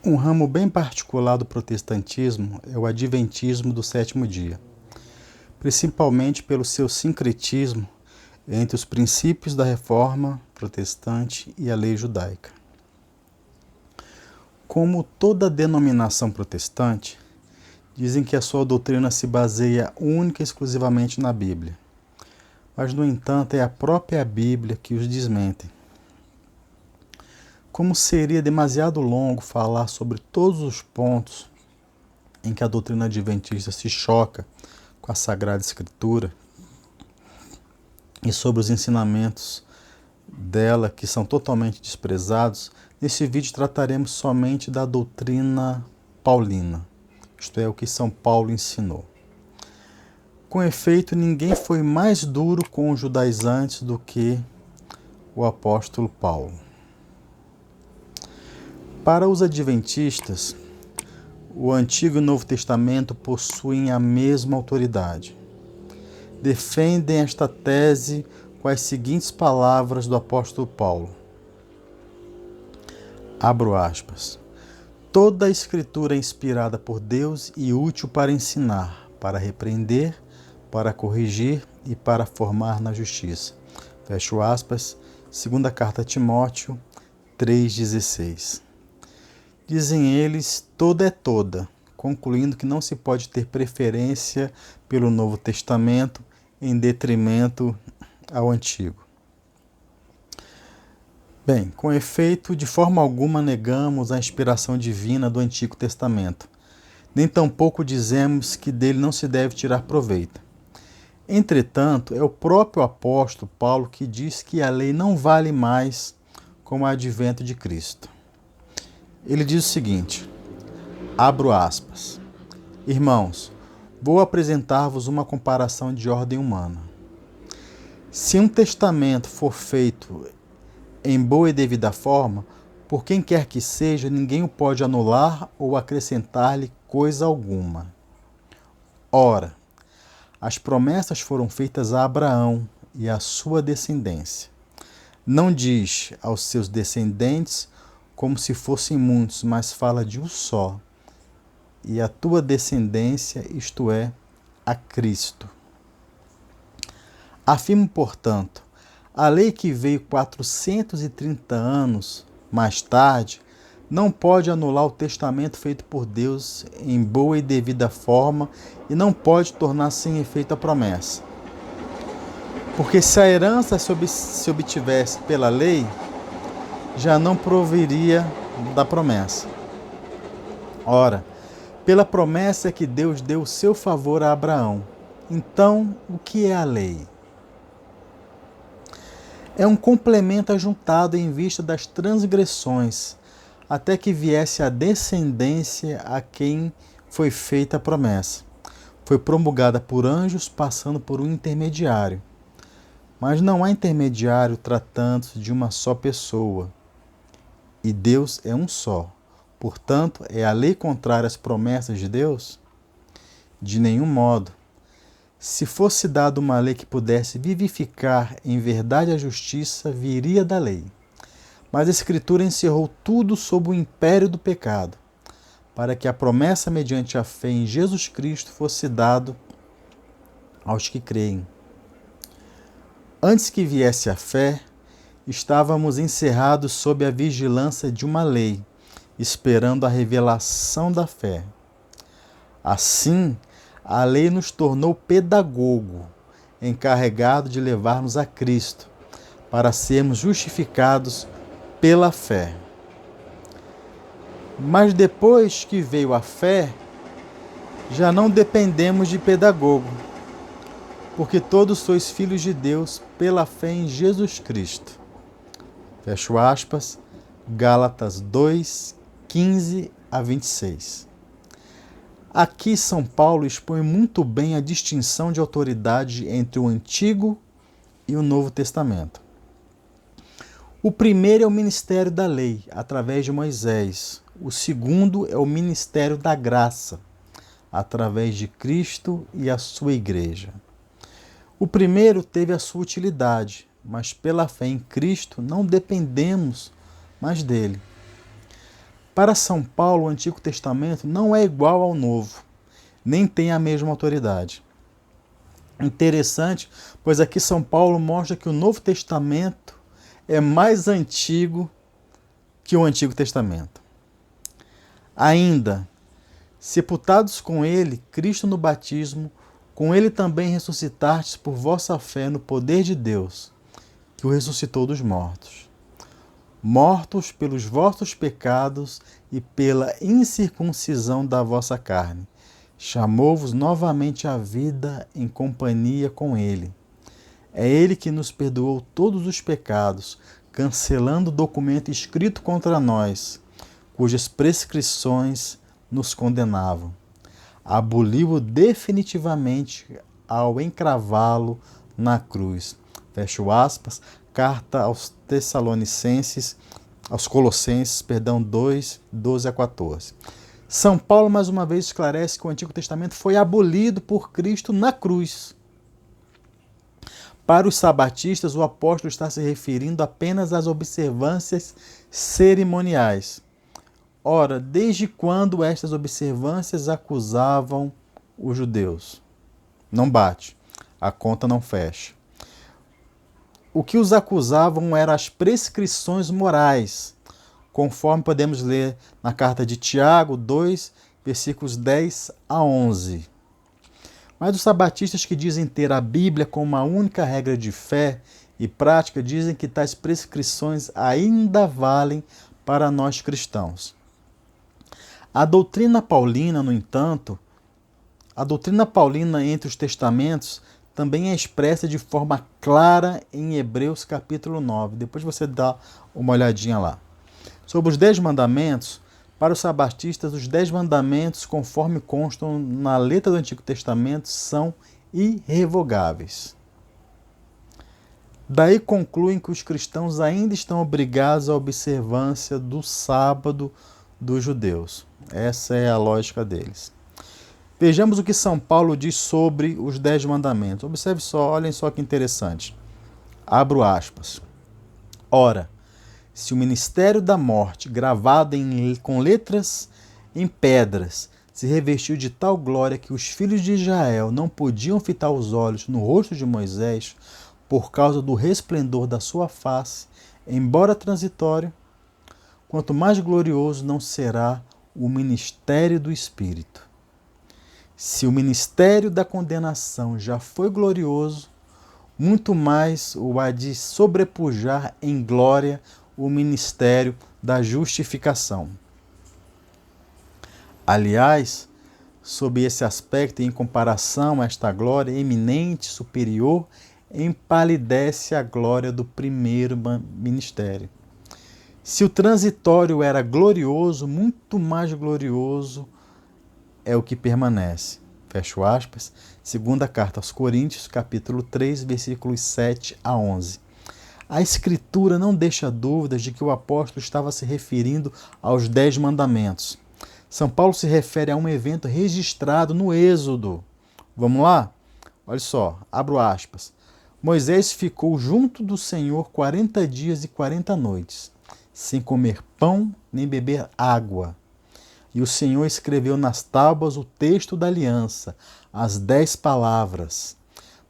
Um ramo bem particular do protestantismo é o adventismo do sétimo dia, principalmente pelo seu sincretismo entre os princípios da reforma protestante e a lei judaica. Como toda denominação protestante, dizem que a sua doutrina se baseia única e exclusivamente na Bíblia. Mas, no entanto, é a própria Bíblia que os desmente. Como seria demasiado longo falar sobre todos os pontos em que a doutrina adventista se choca com a Sagrada Escritura e sobre os ensinamentos dela que são totalmente desprezados, nesse vídeo trataremos somente da doutrina paulina, isto é, o que São Paulo ensinou. Com efeito, ninguém foi mais duro com os judaizantes do que o apóstolo Paulo. Para os adventistas, o Antigo e o Novo Testamento possuem a mesma autoridade. Defendem esta tese com as seguintes palavras do apóstolo Paulo. Abro aspas. Toda a Escritura é inspirada por Deus e útil para ensinar, para repreender, para corrigir e para formar na justiça. Fecho aspas. Segunda carta a Timóteo 3,16. Dizem eles, toda é toda, concluindo que não se pode ter preferência pelo Novo Testamento em detrimento ao Antigo. Bem, com efeito, de forma alguma negamos a inspiração divina do Antigo Testamento, nem tampouco dizemos que dele não se deve tirar proveito. Entretanto, é o próprio apóstolo Paulo que diz que a lei não vale mais com o advento de Cristo. Ele diz o seguinte, abro aspas, irmãos, vou apresentar-vos uma comparação de ordem humana. Se um testamento for feito em boa e devida forma, por quem quer que seja, ninguém o pode anular ou acrescentar-lhe coisa alguma. Ora, as promessas foram feitas a Abraão e à sua descendência. Não diz aos seus descendentes como se fossem muitos, mas fala de um só, e a tua descendência, isto é, a Cristo. Afirmo, portanto, a lei que veio 430 anos mais tarde não pode anular o testamento feito por Deus em boa e devida forma e não pode tornar sem efeito a promessa. Porque se a herança se obtivesse pela lei, já não proviria da promessa. Ora, pela promessa é que Deus deu o seu favor a Abraão. Então, o que é a lei? É um complemento ajuntado em vista das transgressões, até que viesse a descendência a quem foi feita a promessa. Foi promulgada por anjos, passando por um intermediário. Mas não há intermediário tratando-se de uma só pessoa. E Deus é um só. Portanto, é a lei contrária às promessas de Deus? De nenhum modo. Se fosse dada uma lei que pudesse vivificar em verdade a justiça, viria da lei. Mas a Escritura encerrou tudo sob o império do pecado, para que a promessa mediante a fé em Jesus Cristo fosse dado aos que creem. Antes que viesse a fé, estávamos encerrados sob a vigilância de uma lei, esperando a revelação da fé. Assim, a lei nos tornou pedagogo, encarregado de levar-nos a Cristo, para sermos justificados pela fé. Mas depois que veio a fé, já não dependemos de pedagogo, porque todos sois filhos de Deus pela fé em Jesus Cristo. Fecho aspas, Gálatas 2, 15 a 26. Aqui São Paulo expõe muito bem a distinção de autoridade entre o Antigo e o Novo Testamento. O primeiro é o ministério da lei, através de Moisés. O segundo é o ministério da graça, através de Cristo e a sua igreja. O primeiro teve a sua utilidade, mas pela fé em Cristo não dependemos mais dele. Para São Paulo, o Antigo Testamento não é igual ao Novo, nem tem a mesma autoridade. Interessante, pois aqui São Paulo mostra que o Novo Testamento é mais antigo que o Antigo Testamento. Ainda, sepultados com ele, Cristo no batismo, com ele também ressuscitastes por vossa fé no poder de Deus, que o ressuscitou dos mortos. Mortos pelos vossos pecados e pela incircuncisão da vossa carne, chamou-vos novamente à vida em companhia com ele. É ele que nos perdoou todos os pecados, cancelando o documento escrito contra nós, cujas prescrições nos condenavam. Aboliu-o definitivamente ao encravá-lo na cruz. Fecho aspas. Carta aos Tessalonicenses, aos Colossenses, 2, 12 a 14. São Paulo, mais uma vez, esclarece que o Antigo Testamento foi abolido por Cristo na cruz. Para os sabatistas, o apóstolo está se referindo apenas às observâncias cerimoniais. Ora, desde quando estas observâncias acusavam os judeus? Não bate, a conta não fecha. O que os acusavam eram as prescrições morais, conforme podemos ler na carta de Tiago 2, versículos 10 a 11. Mas os sabatistas que dizem ter a Bíblia como uma única regra de fé e prática dizem que tais prescrições ainda valem para nós cristãos. A doutrina paulina, no entanto, a doutrina paulina entre os testamentos também é expressa de forma clara em Hebreus capítulo 9. Depois você dá uma olhadinha lá. Sobre os 10 mandamentos, para os sabatistas, os 10 mandamentos, conforme constam na letra do Antigo Testamento, são irrevogáveis. Daí concluem que os cristãos ainda estão obrigados à observância do sábado dos judeus. Essa é a lógica deles. Vejamos o que São Paulo diz sobre os 10 mandamentos. Observe só, olhem só que interessante. Abro aspas. Ora, se o ministério da morte, gravado com letras em pedras, se revestiu de tal glória que os filhos de Israel não podiam fitar os olhos no rosto de Moisés por causa do resplendor da sua face, embora transitório, quanto mais glorioso não será o ministério do Espírito. Se o ministério da condenação já foi glorioso, muito mais o há de sobrepujar em glória o ministério da justificação. Aliás, sob esse aspecto e em comparação a esta glória eminente, superior, empalidece a glória do primeiro ministério. Se o transitório era glorioso, muito mais glorioso é o que permanece. Fecho aspas. Segunda carta aos Coríntios, capítulo 3, versículos 7 a 11. A Escritura não deixa dúvidas de que o apóstolo estava se referindo aos 10 mandamentos. São Paulo se refere a um evento registrado no Êxodo. Vamos lá? Olha só, abro aspas. Moisés ficou junto do Senhor 40 dias e 40 noites, sem comer pão nem beber água. E o Senhor escreveu nas tábuas o texto da aliança, as 10 palavras.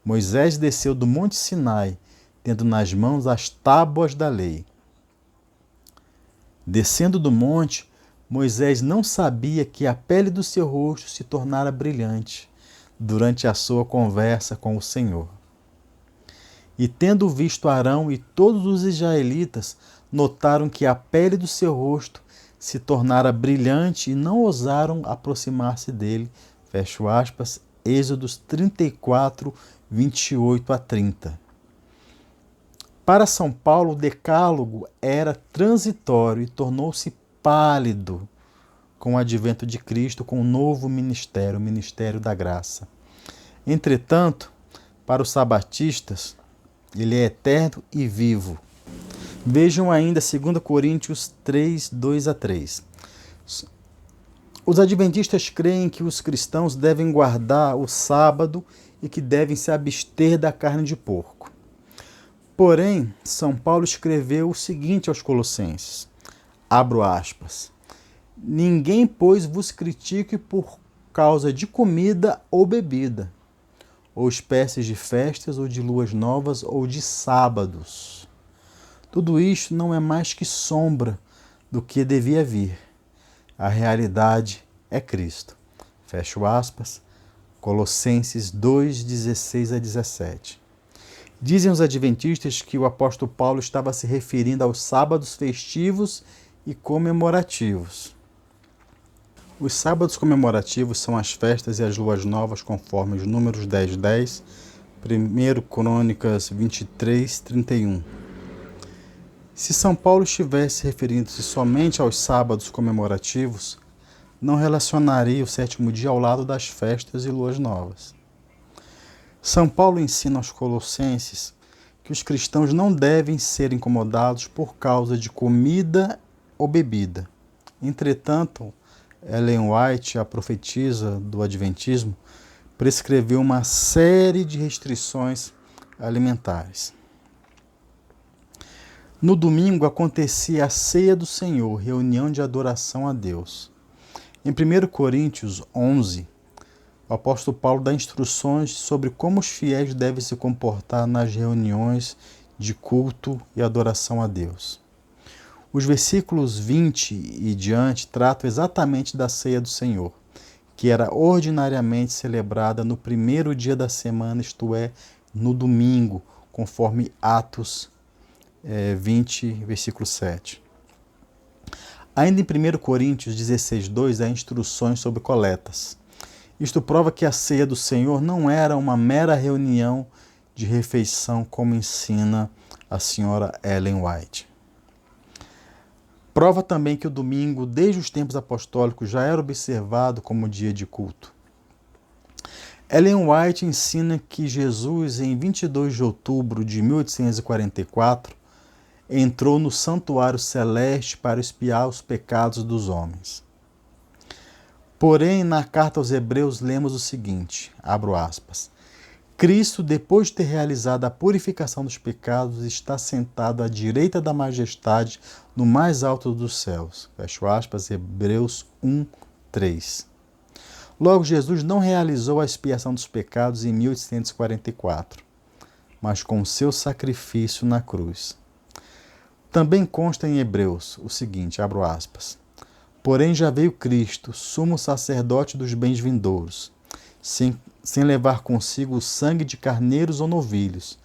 Moisés desceu do monte Sinai, tendo nas mãos as tábuas da lei. Descendo do monte, Moisés não sabia que a pele do seu rosto se tornara brilhante durante a sua conversa com o Senhor. E tendo visto Arão e todos os israelitas, notaram que a pele do seu rosto se tornara brilhante e não ousaram aproximar-se dele. Fecho aspas, Êxodos 34, 28 a 30. Para São Paulo, o decálogo era transitório e tornou-se pálido com o advento de Cristo, com o novo ministério, o ministério da graça. Entretanto, para os sabatistas, ele é eterno e vivo. Vejam ainda 2 Coríntios 3, 2 a 3. Os adventistas creem que os cristãos devem guardar o sábado e que devem se abster da carne de porco. Porém, São Paulo escreveu o seguinte aos Colossenses, abro aspas, Ninguém, pois, vos critique por causa de comida ou bebida, ou espécies de festas, ou de luas novas, ou de sábados. Tudo isto não é mais que sombra do que devia vir. A realidade é Cristo. Fecho aspas. Colossenses 2, 16 a 17. Dizem os adventistas que o apóstolo Paulo estava se referindo aos sábados festivos e comemorativos. Os sábados comemorativos são as festas e as luas novas, conforme os números 10, 10, 1 Crônicas 23, 31. Se São Paulo estivesse referindo-se somente aos sábados comemorativos, não relacionaria o sétimo dia ao lado das festas e luas novas. São Paulo ensina aos colossenses que os cristãos não devem ser incomodados por causa de comida ou bebida. Entretanto, Ellen White, a profetisa do Adventismo, prescreveu uma série de restrições alimentares. No domingo acontecia a ceia do Senhor, reunião de adoração a Deus. Em 1 Coríntios 11, o apóstolo Paulo dá instruções sobre como os fiéis devem se comportar nas reuniões de culto e adoração a Deus. Os versículos 20 e diante tratam exatamente da ceia do Senhor, que era ordinariamente celebrada no primeiro dia da semana, isto é, no domingo, conforme Atos 20, versículo 7. Ainda em 1 Coríntios 16, 2, há instruções sobre coletas. Isto prova que a ceia do Senhor não era uma mera reunião de refeição, como ensina a senhora Ellen White. Prova também que o domingo, desde os tempos apostólicos, já era observado como dia de culto. Ellen White ensina que Jesus, em 22 de outubro de 1844, entrou no santuário celeste para expiar os pecados dos homens. Porém, na carta aos Hebreus, lemos o seguinte, abro aspas, Cristo, depois de ter realizado a purificação dos pecados, está sentado à direita da majestade no mais alto dos céus. Fecho aspas, Hebreus 1, 3. Logo, Jesus não realizou a expiação dos pecados em 1844, mas com o seu sacrifício na cruz. Também consta em Hebreus o seguinte, abro aspas, porém já veio Cristo, sumo sacerdote dos bens vindouros, sem levar consigo o sangue de carneiros ou novilhos,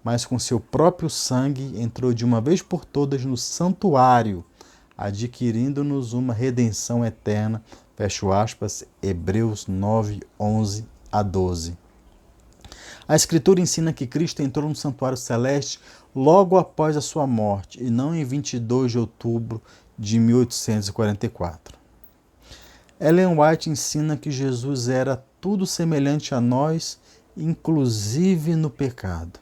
mas com seu próprio sangue entrou de uma vez por todas no santuário, adquirindo-nos uma redenção eterna. Fecho aspas, Hebreus 9, 11 a 12. A Escritura ensina que Cristo entrou no santuário celeste logo após a sua morte, e não em 22 de outubro de 1844. Ellen White ensina que Jesus era tudo semelhante a nós, inclusive no pecado.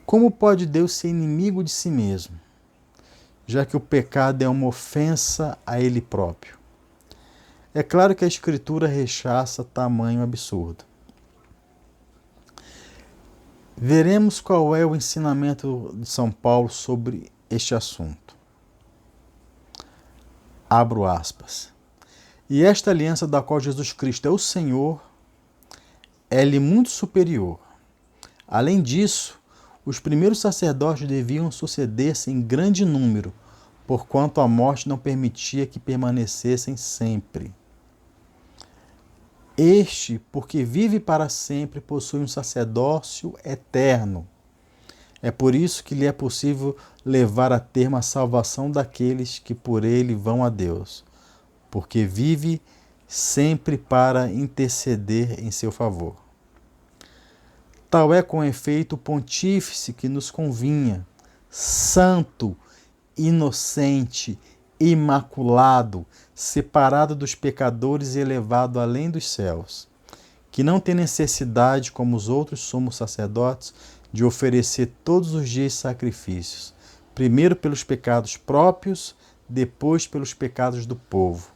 Como pode Deus ser inimigo de si mesmo, já que o pecado é uma ofensa a Ele próprio? É claro que a Escritura rechaça tamanho absurdo. Veremos qual é o ensinamento de São Paulo sobre este assunto. Abro aspas. E esta aliança da qual Jesus Cristo é o Senhor, é-lhe muito superior. Além disso, os primeiros sacerdotes deviam suceder-se em grande número, porquanto a morte não permitia que permanecessem sempre. Este, porque vive para sempre, possui um sacerdócio eterno. É por isso que lhe é possível levar a termo a salvação daqueles que por ele vão a Deus, porque vive sempre para interceder em seu favor. Tal é com efeito o pontífice que nos convinha, santo, inocente, imaculado, separado dos pecadores e elevado além dos céus, que não tem necessidade, como os outros sumos sacerdotes, de oferecer todos os dias sacrifícios, primeiro pelos pecados próprios, depois pelos pecados do povo,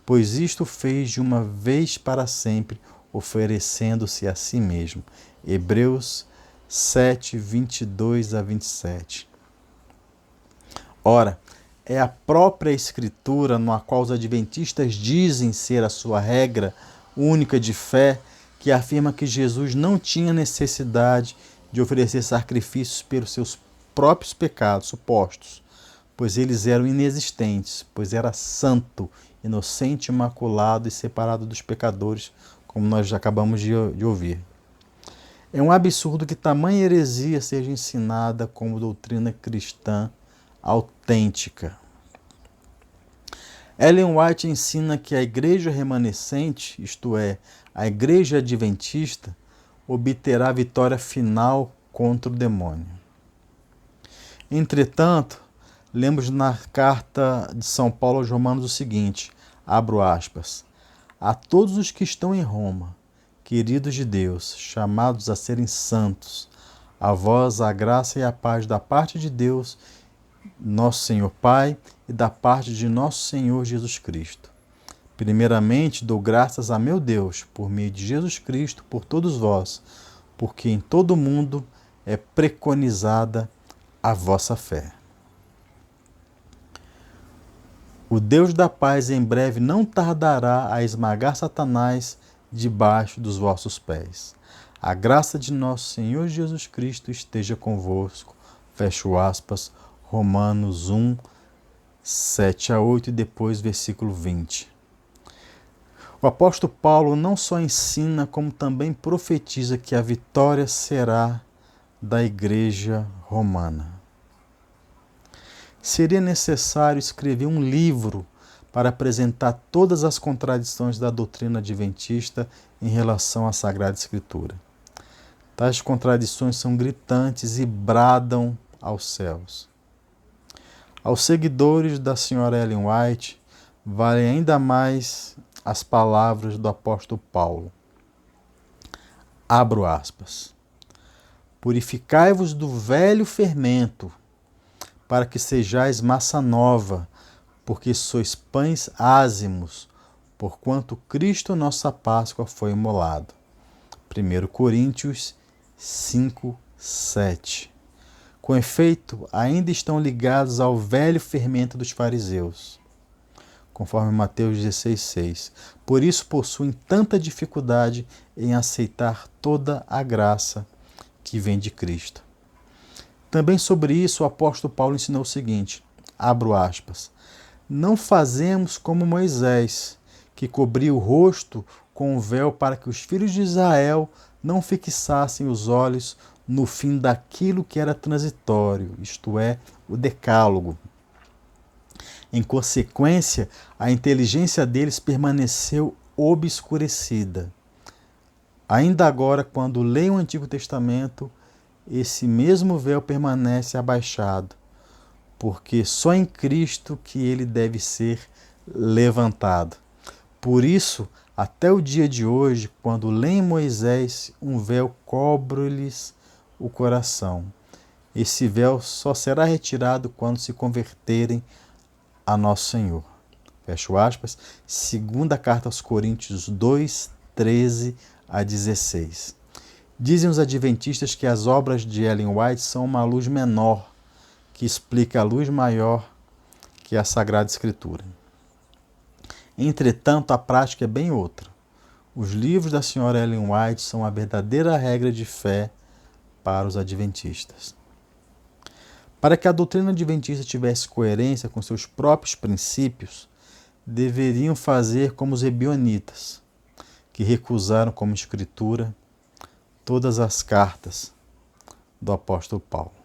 pois isto fez de uma vez para sempre, oferecendo-se a si mesmo. Hebreus 7, 22 a 27. Ora, é a própria Escritura, na qual os adventistas dizem ser a sua regra única de fé, que afirma que Jesus não tinha necessidade de oferecer sacrifícios pelos seus próprios pecados supostos, pois eles eram inexistentes, pois era santo, inocente, imaculado e separado dos pecadores, como nós já acabamos de ouvir. É um absurdo que tamanha heresia seja ensinada como doutrina cristã autêntica. Ellen White ensina que a igreja remanescente, isto é, a igreja adventista, obterá a vitória final contra o demônio. Entretanto, lemos na carta de São Paulo aos Romanos o seguinte, abro aspas, a todos os que estão em Roma, queridos de Deus, chamados a serem santos, a vós a graça e a paz da parte de Deus, nosso Senhor Pai, e da parte de nosso Senhor Jesus Cristo. Primeiramente, dou graças a meu Deus, por meio de Jesus Cristo, por todos vós, porque em todo o mundo é preconizada a vossa fé. O Deus da paz em breve não tardará a esmagar Satanás debaixo dos vossos pés. A graça de nosso Senhor Jesus Cristo esteja convosco. Fecho aspas, Romanos 1, 7 a 8 e depois versículo 20. O apóstolo Paulo não só ensina, como também profetiza que a vitória será da igreja romana. Seria necessário escrever um livro para apresentar todas as contradições da doutrina adventista em relação à Sagrada Escritura. Tais contradições são gritantes e bradam aos céus. Aos seguidores da senhora Ellen White, valem ainda mais as palavras do apóstolo Paulo. Abro aspas. Purificai-vos do velho fermento, para que sejais massa nova, porque sois pães ázimos, porquanto Cristo nossa Páscoa foi imolado. 1 Coríntios 5, 7. Com efeito, ainda estão ligados ao velho fermento dos fariseus, conforme Mateus 16, 6. Por isso possuem tanta dificuldade em aceitar toda a graça que vem de Cristo. Também sobre isso o apóstolo Paulo ensinou o seguinte, abro aspas, não fazemos como Moisés, que cobria o rosto com um véu para que os filhos de Israel não fixassem os olhos no fim daquilo que era transitório, isto é, o decálogo. Em consequência, a inteligência deles permaneceu obscurecida. Ainda agora, quando leem o Antigo Testamento, esse mesmo véu permanece abaixado, porque só em Cristo que ele deve ser levantado. Por isso, até o dia de hoje, quando leem Moisés, um véu cobre-lhes o coração. Esse véu só será retirado quando se converterem a nosso Senhor. Fecho aspas, segunda carta aos Coríntios 2, 13 a 16. Dizem os adventistas que as obras de Ellen White são uma luz menor, que explica a luz maior que a Sagrada Escritura. Entretanto, a prática é bem outra. Os livros da senhora Ellen White são a verdadeira regra de fé para os adventistas. Para que a doutrina adventista tivesse coerência com seus próprios princípios, deveriam fazer como os ebionitas, que recusaram como escritura todas as cartas do apóstolo Paulo.